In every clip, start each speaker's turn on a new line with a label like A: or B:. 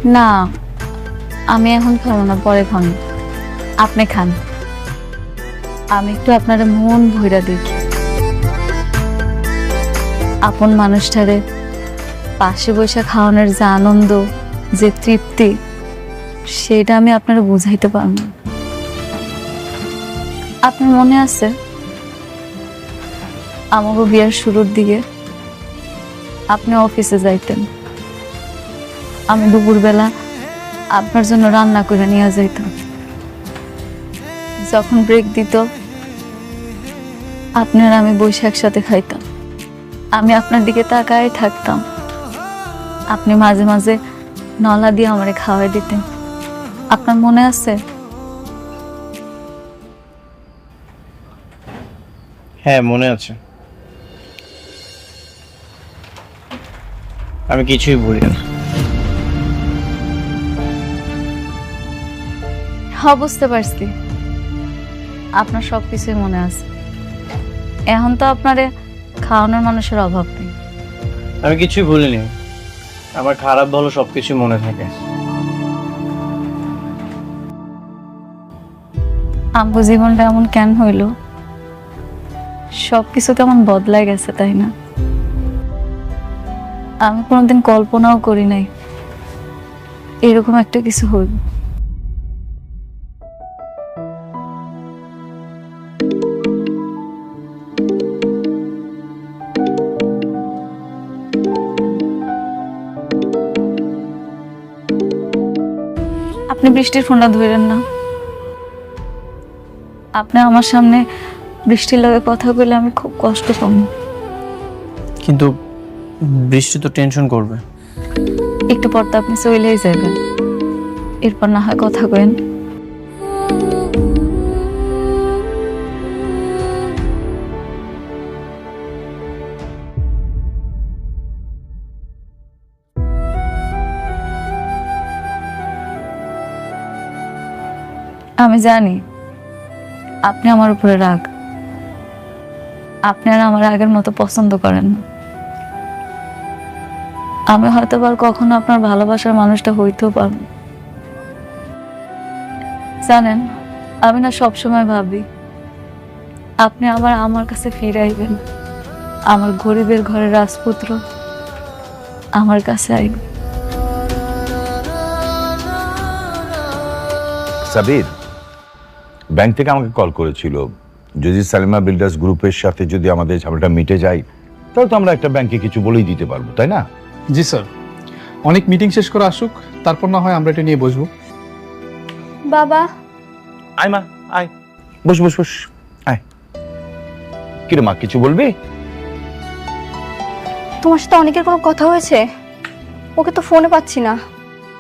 A: না, আমি এখন খাবো না, পরে খান। আপনি খান, আমি একটু আপনার মন ভইরা দেখি। আপন মানুষটারে পাশে বসে খাওয়ানোর যে আনন্দ, যে তৃপ্তি, সেটা আমি আপনারা বুঝাইতে পারব না। আপনার মনে আছে আমাকে বিয়ের শুরুর দিকে আপনি অফিসে যাইতেন, আমি দুপুরবেলা আপনার জন্য রান্না করে নিয়ে যাইতাম। যখন ব্রেক দিত আপনার আমি বসে একসাথে খাইতাম। আমি আপনার দিকে তাকায় থাকতাম, আপনি মাঝে মাঝে নলা দিয়ে আমারে খাওয়াই দিতেন। আপনার মনে আছে?
B: হ্যাঁ, মনে আছে। আমি কিছুই ভুলি না।
A: হ্যাঁ, বুঝতে পারছি, আপনার সবকিছুই মনে আছে। এখন তো আপনারে খাওয়ানোর মানুষের অভাব নেই।
B: আমি কিছুই ভুলিনি, আমার খারাপ ভালো সবকিছু মনে থাকে।
A: আমগো জীবনটা এমন কেন হইল? সবকিছু কেমন বদলাই গেছে, তাই না? আমি কোনোদিন কল্পনাও করি নাই এরকম একটা কিছু হইল। আপনি বৃষ্টির ফোনটা ধরেন না। আপনি আমার সামনে বৃষ্টির লগে কথা বলে আমি খুব কষ্ট পাবো।
B: কিন্তু বৃষ্টি তো টেনশন করবে।
A: একটু পর তো আপনি চলেই যাবেন, এরপর না হয় কথা কইন। আমি জানি আপনি আমার উপরে রাগ, আপনি আর আমার আগের মতো পছন্দ করেন না। আমি হয়তো আর কখনো আপনার ভালোবাসার মানুষটা হইতেও পারব না। জানেন, আমি না সবসময় ভাবি আপনি আবার আমার কাছে ফিরে আইবেন, আমার গরিবের ঘরের রাজপুত্র আমার কাছে আইবেন।
C: সাবির ব্যাংক থেকে আমাকে কল করেছিল, যদি সালিমা বিল্ডার্স গ্রুপের সাথে যদি আমাদের ঝামেলাটা মিটে যায় তাহলে তো আমরা একটা ব্যাংকে কিছু বলেই দিতে পারবো, তাই না?
D: জি স্যার, অনেক মিটিং শেষ করে আসুক, তারপর না হয় আমরা এটা নিয়ে বসবো।
A: বাবা,
C: আয় মা, আয়, বস বস বস, আয়। কিরে মা, কিছু বলবি?
E: তোমার সাথে অনেকের কোনো কথা হয়েছে? ওকে তো ফোনে পাচ্ছি না।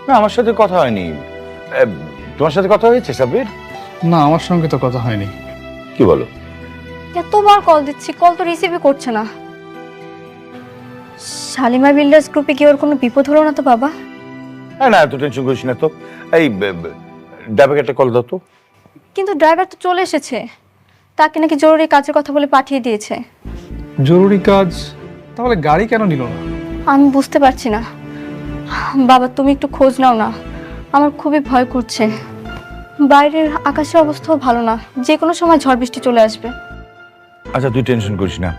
C: না, আমার সাথে কথা হয়নি। তোমার সাথে কথা হয়েছে সাবির?
D: না, আমার সঙ্গে তো কথা হয়নি।
C: কি বলো?
E: এতবার কল দিচ্ছি, কল তো রিসিভই করছে না। শালিমা বিল্ডার্স গ্রুপে কি ওর কোনো বিপদ হলো না তো বাবা?
C: না, এত টেনশন করিস না তো। এই ড্রাইভারকে একটা কল দাও তো।
E: কিন্তু ড্রাইভার তো চলে এসেছে, তাকে নাকি জরুরি কাজের কথা বলে পাঠিয়ে দিয়েছে।
D: জরুরি কাজ? তাহলে গাড়ি কেন নিল না?
E: আমি বুঝতে পারছি না বাবা, তুমি একটু খোঁজ নাও না, আমার খুবই ভয় করছে। বাইরের আকাশের অবস্থাও ভালো না, যে কোনো সময় ঝড় বৃষ্টি চলে আসবে।
C: আচ্ছা, তুই টেনশন করিস না।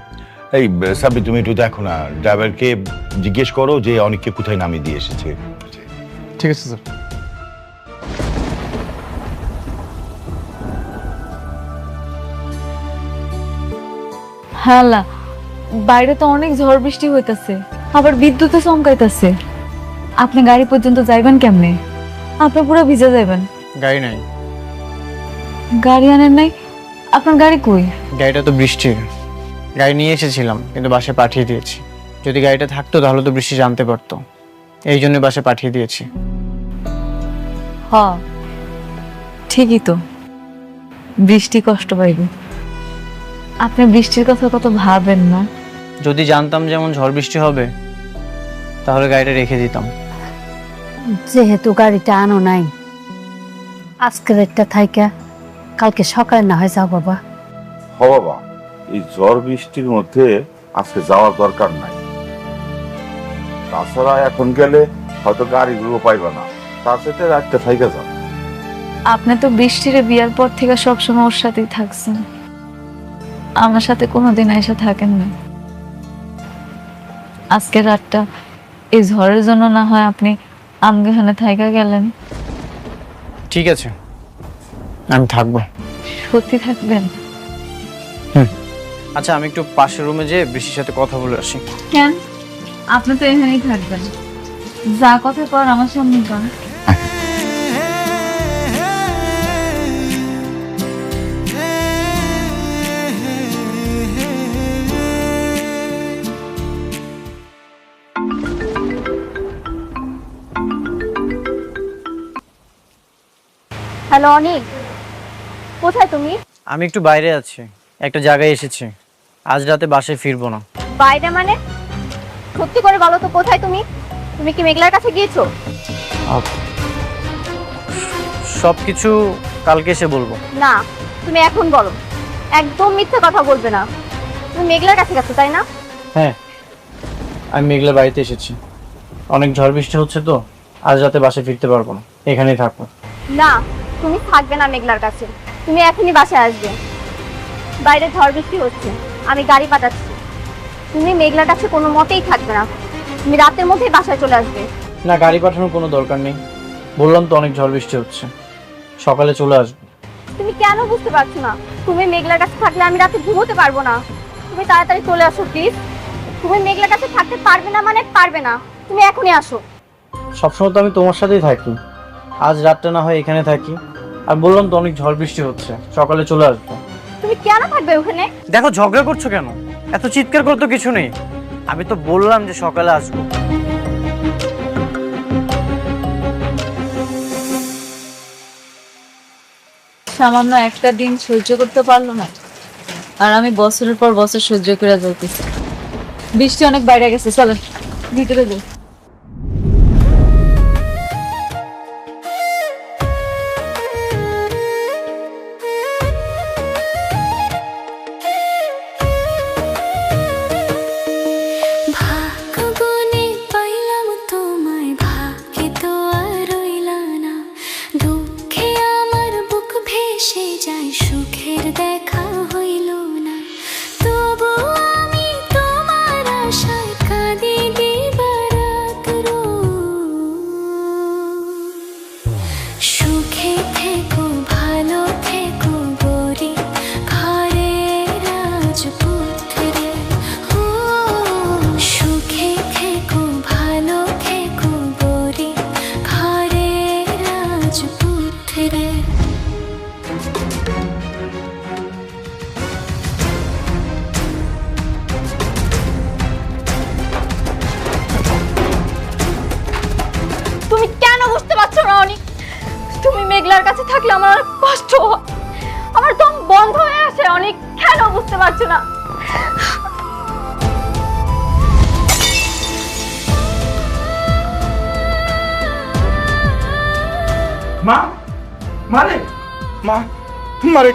C: এই সাবির, তুমি একটু দেখো না, ড্রাইভারকে জিজ্ঞেস করো যে অনেককে কোথায় নামিয়ে দিয়ে এসেছে।
D: ঠিক আছে স্যার।
A: হ্যাঁ, বাইরে তো অনেক ঝড় বৃষ্টি হইতাছে, আবার বিদ্যুৎও চমকাইতাছে। আপনি গাড়ি পর্যন্ত যাইবেন কেমনে? আপনি পুরো ভিজে যাবেন।
B: গাড়ি নাই।
A: গাড়ি আনেন নাই? আপনার গাড়ি কই?
B: গাড়িটা তো বৃষ্টির। গাড়ি নিয়ে এসেছিলাম কিন্তু বাসে পাঠিয়ে দিয়েছি। যদি গাড়িটা থাকতো তাহলে তো বৃষ্টি জানতে পারতো, এই জন্য বাসে পাঠিয়ে দিয়েছি।
A: হ, ঠিকই তো, বৃষ্টি কষ্ট পাইবে। আপনি বৃষ্টির কথা কত ভাবেন না।
B: যদি জানতাম যেমন ঝড় বৃষ্টি হবে তাহলে গাড়িটা রেখে দিতাম।
F: যেহেতু গাড়িটা আনো নাই, আজকের একটা থাইকা কালকে সকালে না হয় যাও বাবা।
G: হ বাবা, এই ঝড় বৃষ্টির মধ্যে আজকে যাওয়ার দরকার নাই। তাছাড়া এখন গেলে হয়তো গাড়িগুলো পাইবা না। তার সাথে রাতটা থাইকা যান।
A: আপনি তো বৃষ্টিরে বিয়ার পর থেকে সবসময় ওর সাথেই থাকছেন, আমার সাথে কোনোদিন এসে থাকেন না। আজকের রাতটা এই ঝড়ের জন্য না হয় আপনি আমগাহানে থাইকা গেলেন।
B: ঠিক আছে, আমি থাকবো।
A: সত্যি থাকবেন?
B: আচ্ছা, আমি একটু পাশের রুমে যেয়ে বৃষ্টির সাথে কথা বলে আসি।
A: কেন? আপনি তো এখানেই থাকবেন, যা কথা কর আমার সামনে কর।
E: হ্যালো অনিক, কোথায় তুমি?
B: আমি একটু বাইরে আছি, একটা জায়গায় এসেছি। আজ রাতে বাসায় ফিরবো না।
E: বাইরে মানে? সত্যি করে বলো তো কোথায় তুমি? তুমি কি মেঘলার কাছে গিয়েছো?
B: সবকিছু কালকে এসে বলবো।
E: না, তুমি এখন বলো। একদম মিথ্যে কথা বলবে না। তুমি মেঘলার কাছে গেছো তাই না?
B: হ্যাঁ, আমি মেঘলার বাড়িতে এসেছি। অনেক ঝড় বৃষ্টি হচ্ছে তো আজ রাতে বাসায় ফিরতে পারবো না, এখানেই থাকবো।
E: না, তুমি থাকবে না মেঘলার কাছে। তুমি এখনই বাসায় আসবে। বাইরে ঝড় বৃষ্টি হচ্ছে, আমি গাড়ি পাঠাচ্ছি। তুমি মেঘলার কাছে কোনো মতেই থাকবে না। তুমি রাতের মধ্যেই বাসায় চলে আসবে।
B: না, গাড়ি পাঠানোর কোনো দরকার নেই। বললাম তো অনেক ঝড় বৃষ্টি হচ্ছে, সকালে চলে আসবো।
E: তুমি কেন বুঝতে পারছো না? তুমি মেঘলার কাছে থাকলে আমি রাতে ঘুমোতে পারবো না। তুমি তাড়াতাড়ি চলে আসো প্লিজ। তুমি মেঘলার কাছে থাকতে পারবে না মানে পারবে না। তুমি এখনই আসো।
B: সবসময় তো আমি তোমার সাথেই থাকি, আজ রাতটা না হয় এখানে থাকি। আর বললাম তো অনেক ঝড় বৃষ্টি হচ্ছে, সকালে চলে আসবো।
E: তুমি কেন থাকবে ওখানে?
B: দেখো, ঝগড়া করছো কেন? এত চিৎকার করতে কিছু নেই। আমি তো বললাম যে সকালে আসবো।
A: সামান্য একটা দিন সহ্য করতে পারলো না, আর আমি বছরের পর বছর সহ্য করে যাইতেছি। বৃষ্টি অনেক বাইরে গেছে, চলেন ভিতরে যাই।
H: ভাগ্যগুণে পাইলাম তোমায়, ভাগ্যে তো আর রইলা না। দুঃখে আমার বুক ভেসে যায়, সুখের দেখা হইল না। তবু আমি তোমার আশায় কাঁদি দিবারাত রোজ। সুখে থেকো, ভালো থেকো গরি ঘরের রাজপুত্রে। ও সুখে থেকো, ভালো থেকো গরি ঘরের রাজপুত্রে।
E: তুমি কেন বুঝতে পারছো না অনিক? তুমি মেঘলার কাছে থাকলে আমার অনেক কষ্ট হয়, আমার দম বন্ধ হয়ে আসে। অনিক, কেন বুঝতে পারছো না?
I: মা, মারে, মা, মারে,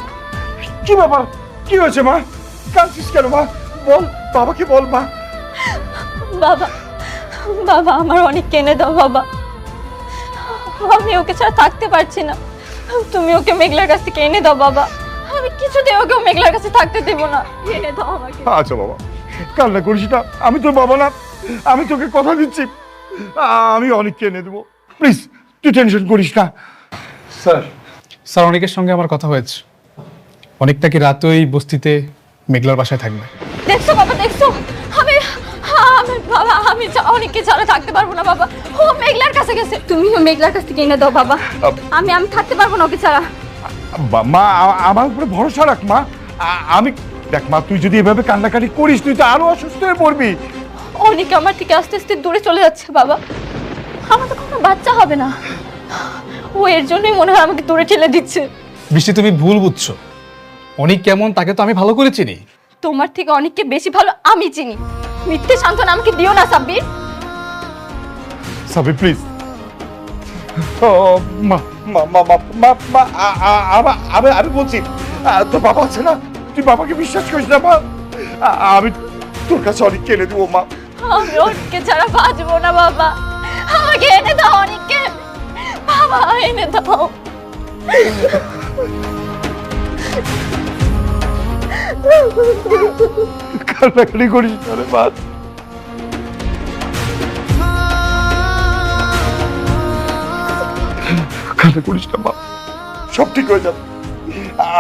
I: কি ব্যাপার? কি হয়েছে মা? কাঁদছিস কেন মা? বল, বাবাকে বল মা।
E: বাবা, বাবা আমার অনেক কেনে দাও বাবা। আমি ওকে ছাড়া থাকতে পারছি না। তুমি ওকে মেঘলার কাছ থেকে এনে দাও বাবা। আমি কিছুতেই ওকে মেঘলার কাছে থাকতে দেব না। এনে দাও আমাকে।
I: আচ্ছা বাবা, কান্না করিস না। আমি তোর বাবা না, আমি তোকে কথা দিচ্ছি, আমি অনেককে এনে দেবো। প্লিজ, তুই টেনশন করিস না।
D: স্যার, স্যার অনেকের সঙ্গে আমার কথা হয়েছে। অনেকটা কি রাতে ওই বস্তিতে মেঘলার বাসায় থাকবে।
E: দেখছো বাবা, দেখছো? আমি বাবা, আমি অনেককে ছাড়া থাকতে পারবো না বাবা। ও মেঘলার কাছে গেছে। তুমিও মেঘলার কাছ থেকে এনে দাও বাবা। আমি থাকতে পারবো না ওকে ছাড়া।
I: মা, আমার উপরে ভরসা রাখ মা। আমি দেখ মা, তুই যদি এভাবে কান্নাকাটি করিস তুই তো আরো অসুস্থ হয়ে পড়বি।
E: অনেক আমার থেকে আস্তে আস্তে দূরে চলে যাচ্ছে বাবা। আমার তো কোনো বাচ্চা হবে না। ও এর জন্যই মনে হয় আমাকে দূরে ঠেলে দিচ্ছে।
D: বৃষ্টি, তুমি ভুল বুঝছো। অনেক কেমন তাকে তো আমি ভালো করে চিনি।
E: তোমার থেকে অনেককে বেশি ভালো আমি চিনি। মিথ্যে সান্ত্বনা আমাকে দিও না সাব্বির।
I: সাবি প্লিজ। মা মা মা মা মা মা আমি বলছি, তোর বাবা আছে না, তুই বাবাকে বিশ্বাস করিস না মা। আমি তোর কাছে অনেক এনে দেবো মা।
E: আমি অনেককে ছাড়া বাঁচবো না বাবা। আমাকে এনে দাও অনেককে। মা এনে দাও।
I: কান্নাকাটি করিস না রে মা, কান্না করিস না মা, সব ঠিক হয়ে যাবে।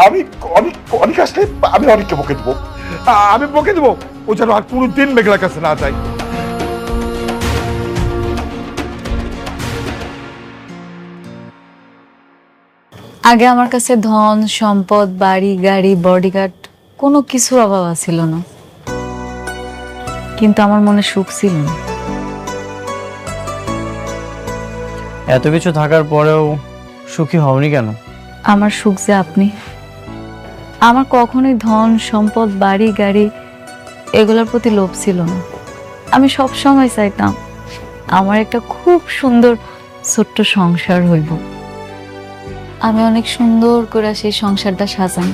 I: আমি অনেক অনেক আসলে আমি অনেককে বকে দেবো, আমি বকে দেবো, ও যেন আর কোনোদিন মেঘলার কাছে না যায়।
A: আগে আমার কাছে ধন সম্পদ বাড়ি গাড়ি বডিগার্ড কোনো কিছুর অভাব ছিল না, কিন্তু আমার মনে সুখ ছিল না।
B: এত কিছু থাকার পরেও সুখী হওনি কেন?
A: আমার সুখ যে আপনি। আমার কখনোই ধন সম্পদ বাড়ি গাড়ি এগুলোর প্রতি লোভ ছিল না। আমি সব সময় চাইতাম আমার একটা খুব সুন্দর ছোট্ট সংসার হইব। আমি অনেক সুন্দর করে সেই সংসারটা সাজাই।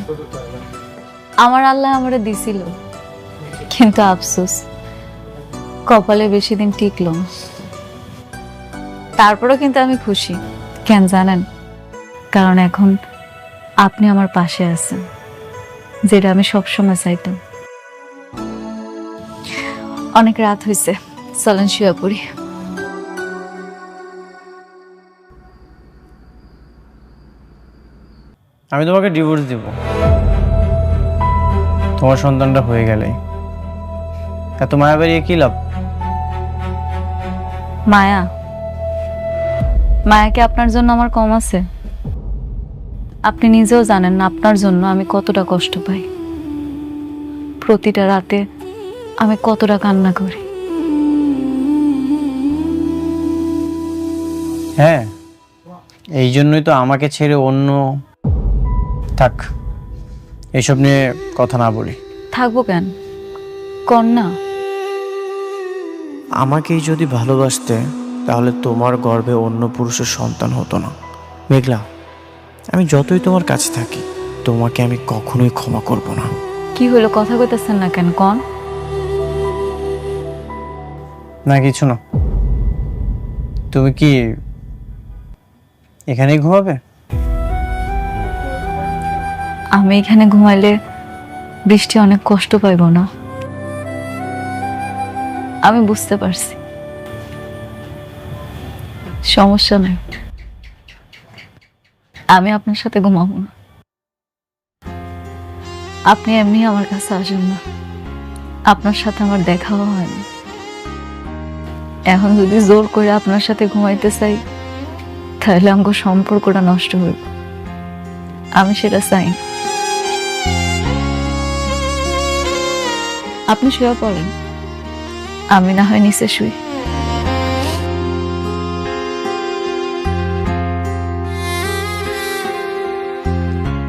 A: আমার আল্লাহ আমারে দিছিল, কিন্তু আফসোস কপালে বেশি দিন টিকলো না। তারপরেও কিন্তু আমি খুশি, কেন জানেন? কারণ এখন আপনি আমার পাশে আছেন, যেটা আমি সবসময় চাইতাম। অনেক রাত হয়েছে, চলেন শুয়ে পড়ি।
B: আমি তোমাকে ডিভোর্স দিব তোমার সন্তানটা হয়ে গেলে। এত মায়া বাড়িয়ে কি লাভ?
A: মায়া মায়া কি আপনার জন্য আমার কম আছে? আপনি নিজেও জানেন না আপনার জন্য আমি কতটা কষ্ট পাই। প্রতিটা রাতে আমি কতটা কান্না করি।
B: হ্যাঁ, এই জন্যই তো আমাকে ছেড়ে অন্য। থাক, এসব নিয়ে কথা না বলি।
A: থাকবো কেন, কর না।
B: আমাকেই যদি ভালোবাসতে তাহলে তোমার গর্ভে অন্য পুরুষের সন্তান হতো না। মেঘলা, আমি যতই তোমার কাছে থাকি তোমাকে আমি কখনোই ক্ষমা করব না।
A: কি হলো, কথা কইতেছেন না কেন? কন।
B: না কিছু না। তুমি কি এখানেই ঘুমাবে?
A: আমি এখানে ঘুমাইলে বৃষ্টি অনেক কষ্ট পাইব না? আমি বুঝতে পারছি, সমস্যা নেই। আমি আপনার সাথে ঘুমাবো না। আপনি এমনি আমার কাছে আসেন না, আপনার সাথে আমার দেখাও হয়নি। এখন যদি জোর করে আপনার সাথে ঘুমাইতে চাই তাহলে আমার সম্পর্কটা নষ্ট হইব। আমি সেটা চাই না। আপনি শুয়ে পড়েন, আমি না হয় নিচে শুই।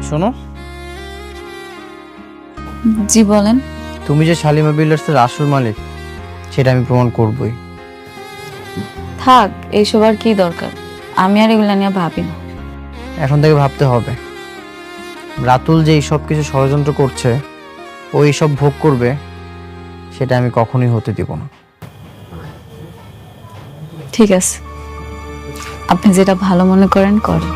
B: শোনো,
A: জি বলেন।
B: তুমি যে শালিমা বিল্ডার্সের আসল মালিক সেটা আমি প্রমাণ করবই।
A: থাক, এইসব আর কি দরকার, আমি আর এগুলা নিয়ে ভাবি না।
B: এখন থেকে ভাবতে হবে। রাতুল যে এই সব কিছু ষড়যন্ত্র করছে, ও এইসব ভোগ করবে, সেটা আমি কখনোই হতে দিব না।
A: ঠিক আছে, আপনি যেটা ভালো মনে করেন করেন।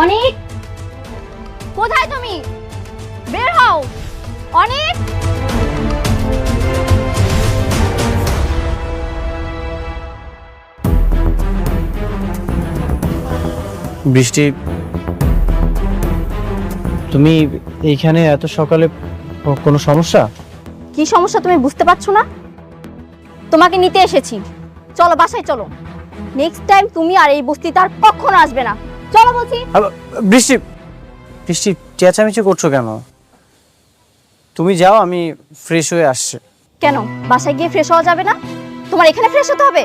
E: অনেক, কোথায় তুমি? বের হও অনেক।
B: বৃষ্টি, তুমি এইখানে এত সকালে কোনো সমস্যা?
E: কি সমস্যা তুমি বুঝতে পারছো না? তোমাকে নিতে এসেছি, চলো বাসায় চলো। নেক্সট টাইম তুমি আর এই বস্তিতে আর কখনো আসবে না। চলো বলছি।
B: বৃষ্টি, বৃষ্টি চেঁচামেচি করছো কেন? তুমি যাও, আমি ফ্রেশ হয়ে আসছি।
E: কেন বাসায় গিয়ে ফ্রেশ হওয়া যাবে না? তোমার এখানে ফ্রেশ হতে হবে।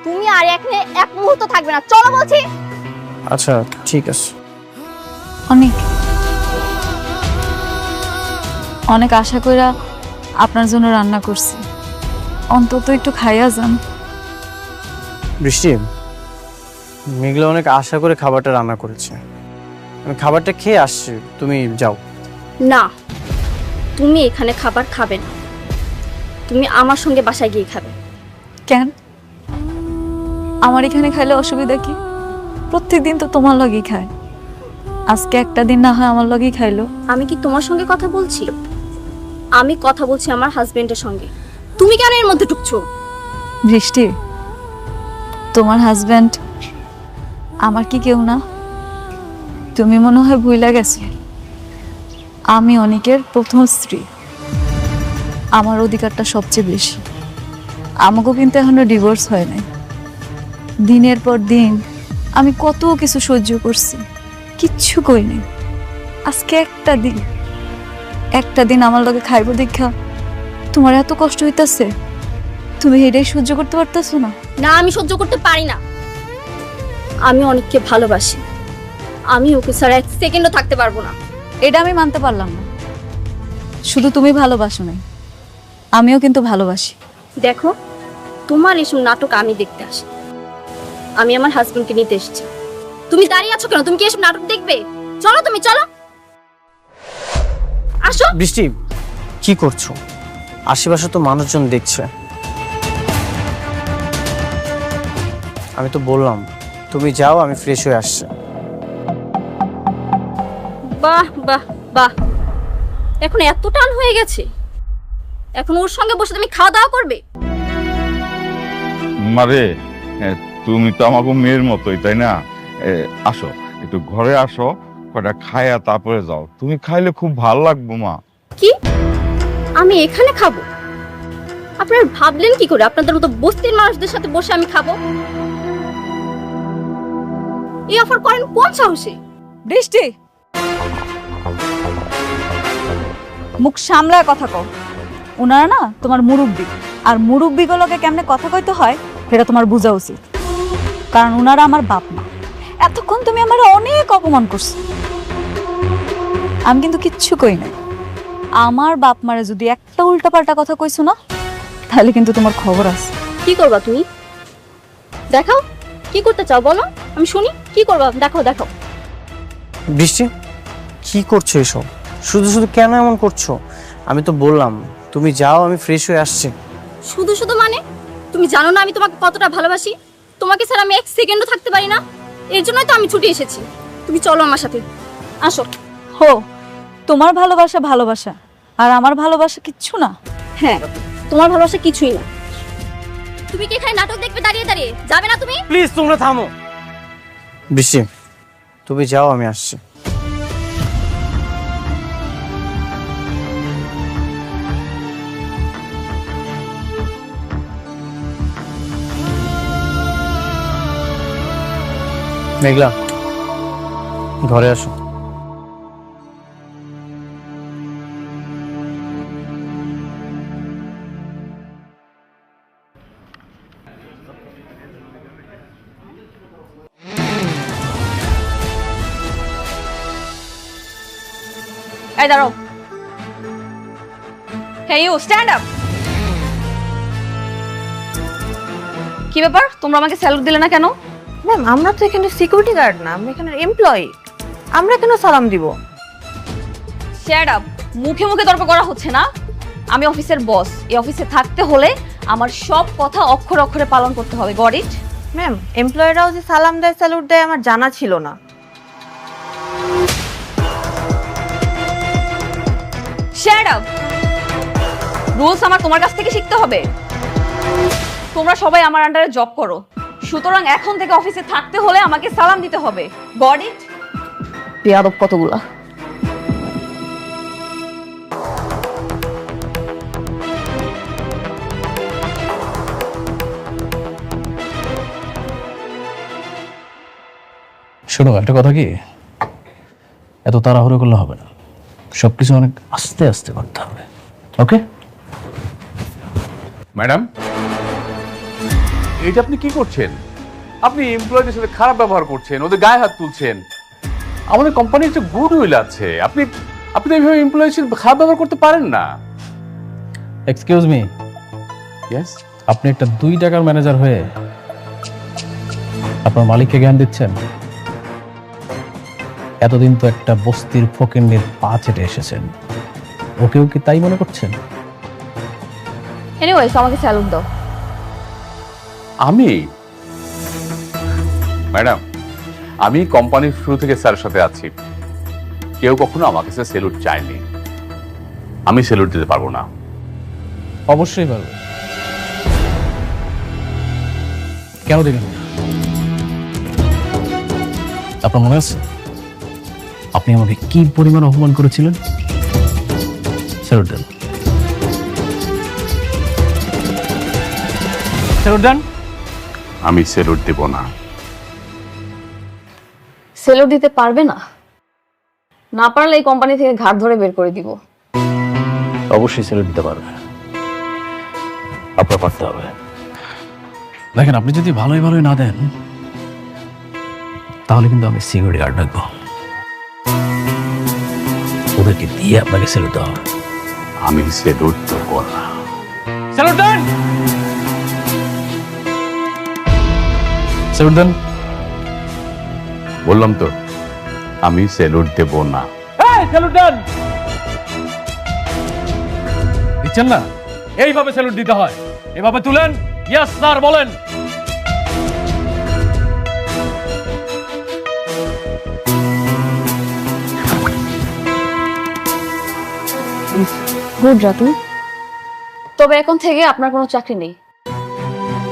E: তুমি আর এখানে এক মুহূর্ত থাকবে না, চলো বলছি।
B: আচ্ছা ঠিক আছে।
A: অনেক অনেক আশা কইরা আপনার জন্য রান্না করছি, অন্তত একটু খাইয়া যান।
B: বৃষ্টি, মেঘলা অনেক আশা করে খাবারটা রান্না করেছে, আমি খাবারটা খেয়ে আসছি, তুমি যাও।
E: না, তুমি এখানে খাবার খাবে না, তুমি আমার সঙ্গে বাসায় গিয়ে খাবে।
A: কেন? আমার এখানে খাইলে অসুবিধা কি? প্রত্যেকদিন তো তোমার লগেই খায়, আজকে একটা দিন না হয় আমার লগেই খাইলো।
E: আমি কি তোমার সঙ্গে কথা বলছি? আমি কথা বলছি আমার হাজবেন্ডের সঙ্গে। তুমি কেন এর মধ্যে ঢুকছো?
A: বৃষ্টি, তোমার হাজবেন্ড আমার কি কেউ না? তুমি মনে হয় ভুইলা গেছো, আমি অনেকের প্রথম স্ত্রী, আমার অধিকারটা সবচেয়ে বেশি। আমাকেও কিন্তু এখনো ডিভোর্স হয় নাই। দিনের পর দিন আমি কত কিছু সহ্য করছি, কিচ্ছু কই নাই। আজকে একটা দিন আমার লগে খাইব দেখা তোমার এত কষ্ট হইতাছে, তুমি এটাই সহ্য করতে পারতেছো না?
E: না, আমি সহ্য করতে পারি না। আমি অনেককে ভালোবাসি, আমি ওকে ছাড়া এক সেকেন্ডও থাকতে পারবো না।
A: এটা আমি মানতে পারলাম না। শুধু তুমি ভালোবাসো নাই, আমিও কিন্তু ভালোবাসি।
E: দেখো, তোমার এসব নাটক আমি দেখতে আসি, আমি আমার হাজবেন্ডকে নিতে এসেছি। তুমি দাঁড়িয়ে আছো কেন? তুমি কি এসব নাটক দেখবে? চলো, তুমি চলো, আসো।
B: বৃষ্টি, কি করছো? আশেপাশে তো মানুষজন দেখছে। আমি তো বললাম তুমি যাও, আমি ফ্রেশ হয়ে আসছি।
E: বাহ বাহ বাহ, এখন এত টান হয়ে গেছে, এখন ওর সঙ্গে বসে তুমি খাওয়া দাওয়া করবে?
G: মারে, তুমি তো আমাকে মেয়ের মতোই, তাই না? আসো, একটু ঘরে আসো, কটা খায়া তারপরে যাও। তুমি খাইলে খুব ভালো লাগবো মা।
E: কি? আমি এখানে খাবো? আপনারা ভাবলেন কি করে আপনাদের মতো বস্তির মানুষদের সাথে বসে আমি খাবো? এই অফার করেন কোন সাহসে?
A: বৃষ্টি, মুখ সামলায় কথা কও। ওনারা না তোমার মুরব্বি, আর মুরব্বিগুলোকে কেমনে কথা কইতে হয় সেটা তোমার বোঝা উচিত, কারণ ওনারা আমার বাপ মা। এতক্ষণ তুমি আমার অনেক অপমান করছো, আমি কিন্তু কিচ্ছু কই নাই। আমার বাপ মারে যদি একটা উল্টাপাল্টা কথা কইছো না, তাহলে কিন্তু তোমার খবর আছে।
E: কি করবা তুমি? দেখাও, কি করতে চাও বলো, আমি শুনি। কি করবা? দেখাও দেখাও।
B: বৃষ্টি, কি করছো এসব? শুধু শুধু কেন এমন করছো? আমি তো বললাম তুমি যাও, আমি ফ্রেশ হয়ে আসছি।
E: শুধু শুধু মানে? তুমি জানো না আমি তোমাকে কতটা ভালোবাসি? তোমাকে ছাড়া আমি এক সেকেন্ডও থাকতে পারি না, এর জন্যই তো আমি ছুটে এসেছি। তুমি চলো আমার সাথে, আসো।
A: হো, তোমার ভালোবাসা ভালোবাসা, আর আমার ভালোবাসা কিচ্ছু না।
E: হ্যাঁ, তোমার ভালোবাসা কিছুই না। তুমি কি এখানে নাটক দেখবে দাঁড়িয়ে দাঁড়িয়ে? যাবে না তুমি?
B: প্লিজ তোমরা থামো। বৃষ্টি, তুমি যাও, আমি আসছি। মেঘলা, ঘরে আসো।
A: এই দাঁড়াও। Hey you, stand up. কি ব্যাপার, তোমরা আমাকে স্যালুট দিলে না কেন?
J: ম্যাম, আমরা তো এখানে সিকিউরিটি গার্ড না, আমরা এখানে এমপ্লয়ি, আমরা কেন সালাম দিব?
A: Stand up. মুখে মুখে তর্ক করা হচ্ছে না। আমি অফিসের বস, এই অফিসে থাকতে হলে আমার সব কথা অক্ষরে অক্ষরে পালন করতে হবে। Got it?
J: ম্যাম, এমপ্লয়িরাও যে সালাম দেয়, স্যালুট দেয় আমার জানা ছিল না।
A: Shut up. রুলস আমার তোমার কাছ থেকে শিখতে হবে। তোমরা সবাই আমার আন্ডারে জব করো, সুতরাং এখন থেকে অফিসে থাকতে হলে আমাকে সালাম দিতে হবে। Got it? বেয়াদব কতগুলা।
K: শোনো, একটা কথা কি, এত তাড়াহুড়ো করলে হবে না, সবকিছু অনেক আস্তে আস্তে করতে হবে। ওকে
L: ম্যাডাম, এটা আপনি কি করছেন? আপনি এমপ্লয়ীদের সাথে খারাপ ব্যবহার করছেন, ওদের গায়ে হাত তুলছেন। আমাদের কোম্পানির একটা গুড উইল আছে, আপনি আপনি এইভাবে এমপ্লয়ীর সাথে খারাপ ব্যবহার করতে পারেন না।
K: এক্সকিউজ মি,
L: ইয়েস,
K: আপনি একটা 2 টাকার ম্যানেজার হয়ে আপনার মালিককে জ্ঞান দিচ্ছেন। এতদিন তো একটা বস্তির ফকিন্নির পা চেটে এসেছেন, ওকেও কি তাই মনে করছেন?
E: এনিওয়েজ আমাকে স্যালুট দাও।
L: আমি ম্যাডাম, আমি কোম্পানির শুরু থেকে স্যারের সাথে আছি, কেউ কখনো আমাকে স্যালুট চায়নি, আমি স্যালুট দিতে পারবো না।
K: অবশ্যই পারবে। কেন দিবেন না? আপনার মনে আছে আপনি আমাকে কি পরিমাণ অপমান করেছিলেন? স্যালুট দেন, স্যালুট দেন।
L: আমি স্যালুট দেব না।
A: স্যালুট দিতে পারবে না? না পারলে এই কোম্পানি থেকে ঘাট ধরে বের করে দিব।
K: অবশ্যই স্যালুট দিতে পারবে, আপনার পারতে হবে। দেখেন, আপনি যদি ভালোই ভালোই না দেন তাহলে কিন্তু আমি সিকিউরিটি গার্ড রাখবো, ওদেরকে দিয়ে আপনাকে স্যালুট দেওয়া হবে।
L: আমি স্যালুট দেব না।
K: স্যালুট দেন, স্যালুট দেন।
L: বললাম তো আমি স্যালুট দেব না।
K: স্যালুট দেন। দিচ্ছেন না? এইভাবে স্যালুট দিতে হয়, এভাবে তুলেন, ইয়েস স্যার বলেন।
A: গুড রাতুল, তবে এখন থেকে আপনার কোনো চাকরি নেই,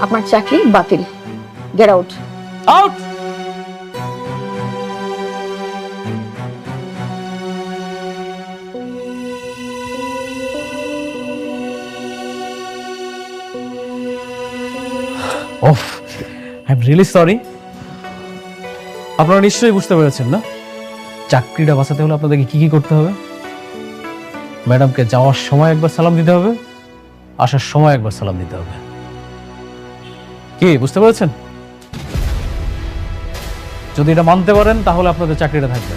A: আপনার চাকরি বাতিল। Get out.
K: Out. Of, I am really sorry. আপনারা নিশ্চয়ই বুঝতে পেরেছেন না চাকরিটা বাঁচাতে হলে আপনাদেরকে কি কি করতে হবে? ম্যাডামকে যাওয়ার সময় একবার সালাম দিতে হবে, আসার সময় একবার সালাম দিতে হবে। কি বুঝতে পেরেছেন? যদি এটা মানতে পারেন তাহলে আপনাদের চাকরিটা থাকবে,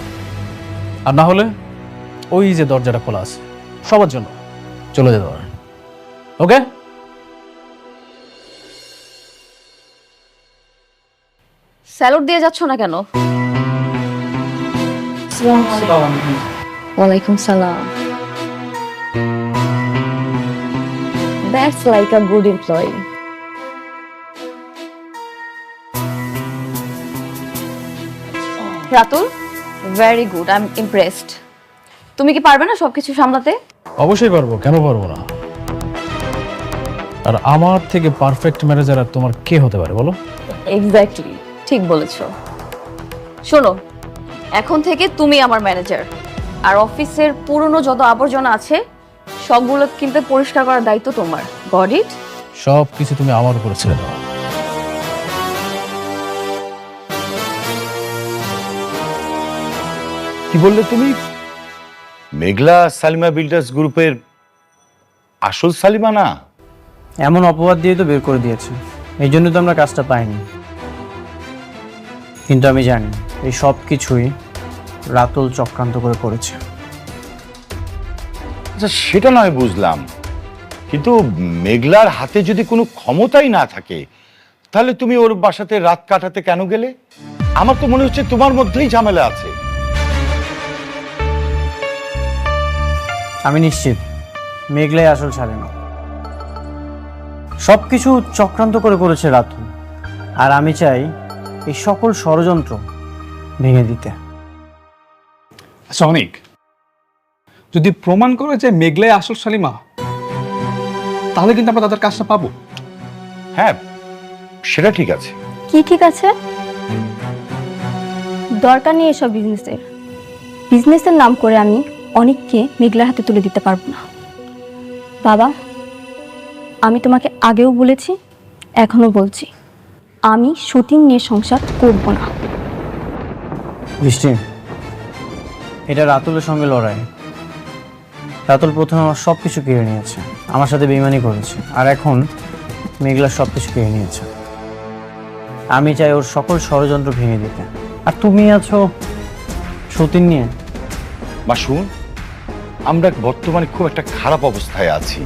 K: আর না হলে ওই যে দরজাটা খোলা আছে সবার জন্য, চলে যেতে পারেন। ওকে?
A: স্যালুট দিয়ে যাচ্ছ না কেন? ওয়ালাইকুম সালাম। That's like a good employee. Ratul, very good, I am impressed. তুমি কি পারবে না সবকিছু সামলাতে?
K: অবশ্যই পারবো, কেন পারবো না? আর আমার থেকে পারফেক্ট ম্যানেজার আর তোমার কে হতে পারে বলো?
A: এক্স্যাক্টলি, ঠিক বলেছো। শোনো, এখন থেকে তুমি আমার ম্যানেজার, আর অফিসের পুরনো যত আবর্জনা আছে সবগুলো কিন্তু পরিষ্কার করার দায়িত্ব তোমার। Got it?
K: সব কিছু তুমি আমার উপরে ছেড়ে দাও।
C: কি বললে তুমি? মেঘলা সালিমা বিল্ডার্স গ্রুপের আসল সালিমা না?
B: এমন অপবাদ দিয়ে তো বের করে দিয়েছে, এই জন্য তো আমরা কাজটা পাইনি। কিন্তু আমি জানি এই সব কিছুই রাতুল চক্রান্ত করে করেছে।
C: আচ্ছা, সেটা নয় বুঝলাম, কিন্তু মেঘলার হাতে যদি কোনো ক্ষমতাই না থাকে তাহলে তুমি ওর বাসাতে রাত কাটাতে কেন গেলে? আমার তো মনে হচ্ছে তোমার মধ্যেই ঝামেলা আছে।
B: আমি নিশ্চিত মেঘলাই আসল ছাড়ে না, সব কিছু চক্রান্ত করে করেছে রাতুল, আর আমি চাই এই সকল ষড়যন্ত্র ভেঙে দিতে।
D: আচ্ছা অনেক, যদি প্রমাণ করে যে মেঘলাই আসল সালিমা, তাহলে কিন্তু আমরা তাদের কাজটা পাবো।
C: হ্যাঁ, সেটা ঠিক আছে।
E: কি ঠিক আছে? দরকার নেই এসব বিজনেসের। বিজনেসের নাম করে আমি অনেককে মেঘলার হাতে তুলে দিতে পারবো না। বাবা, আমি তোমাকে আগেও বলেছি, এখনো বলছি, আমি শুটিং নিয়ে সংসার করব না।
B: বৃষ্টি, এটা রাতুলের সঙ্গে লড়াই। রাতুল প্রথমে আমার সব কিছু কেড়ে নিয়েছে, আমার সাথে বেইমানি করেছে, আর এখন মেঘলা সব কিছু কেড়ে নিয়েছে। আমি চাই ওর সকল ষড়যন্ত্র ভেঙে দিতে, আর তুমি আছো সতীন নিয়ে।
C: মা শুন, আমরা বর্তমানে খুব একটা খারাপ অবস্থায় আছি,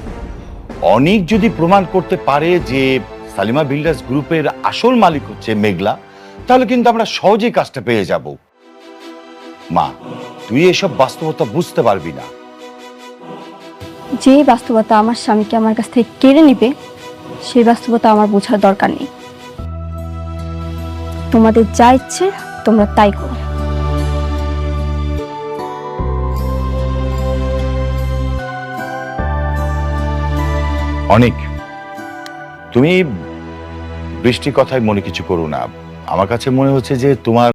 C: অনেক যদি প্রমাণ করতে পারে যে সালিমা বিল্ডার্স গ্রুপের আসল মালিক হচ্ছে মেঘলা, তাহলে কিন্তু আমরা সহজেই কাজটা পেয়ে যাব। মা, তুই এসব বাস্তবতা বুঝতে পারবি না।
E: যে বাস্তবতা আমার স্বামীকে আমার কাছ থেকে কেড়ে নিবে, সেই বাস্তবতা আমার বোঝার দরকার নেই। তোমাদের যা ইচ্ছে তোমরা তাই করো।
C: অনেক, তুমি বৃষ্টির কথায় মনে কিছু করো না। আমার কাছে মনে হচ্ছে যে তোমার